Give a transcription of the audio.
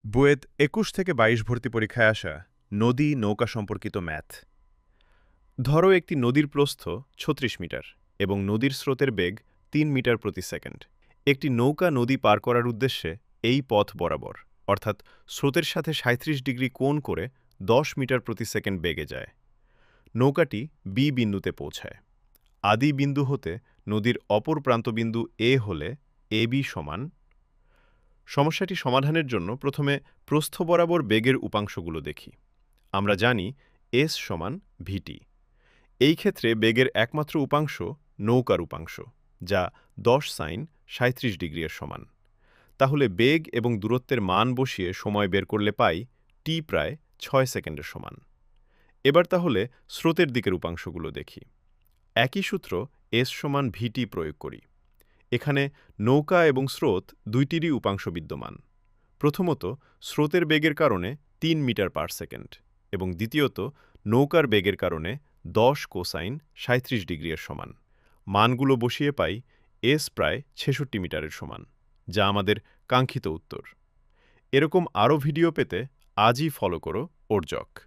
বুয়েট ২১ থেকে ২২ ভর্তি পরীক্ষায় আসা নদী নৌকা সম্পর্কিত ম্যাথ। ধরো একটি নদীর প্রস্থ ৩৬ মিটার এবং নদীর স্রোতের বেগ ৩ মিটার প্রতি সেকেন্ড। একটি নৌকা নদী পার করার উদ্দেশ্যে এই পথ বরাবর অর্থাৎ স্রোতের সাথে ৩৭ ডিগ্রি কোণ করে ১০ মিটার প্রতি সেকেন্ড বেগে যায়। নৌকাটি বি বিন্দুতে পৌঁছায়। আদি বিন্দু হতে নদীর অপর প্রান্তবিন্দু এ হলে এ বি সমান। সমস্যাটি সমাধানের জন্য প্রথমে প্রস্থ বরাবর বেগের উপাংশগুলো দেখি। আমরা জানি এস সমান ভিটি। এই ক্ষেত্রে বেগের একমাত্র উপাংশ নৌকার উপাংশ, যা ১০ সাইন ৩৭ ডিগ্রি সমান। তাহলে বেগ এবং দূরত্বের মান বসিয়ে সময় বের করলে পাই টি প্রায় ৬ সেকেন্ডের সমান। এবার তাহলে স্রোতের দিকের উপাংশগুলো দেখি। একই সূত্র এস সমান ভিটি প্রয়োগ করি। এখানে নৌকা এবং স্রোত দুইটিরই উপাংশ বিদ্যমান। প্রথমত, স্রোতের বেগের কারণে ৩ মিটার পার সেকেন্ড এবং দ্বিতীয়ত নৌকার বেগের কারণে ১০ কোসাইন ৩৭ ডিগ্রির সমান। মানগুলো বসিয়ে পাই এস প্রায় ৬৬ মিটারের সমান, যা আমাদের কাঙ্ক্ষিত উত্তর। এরকম আরও ভিডিও পেতে আজই ফলো করো অর্জক।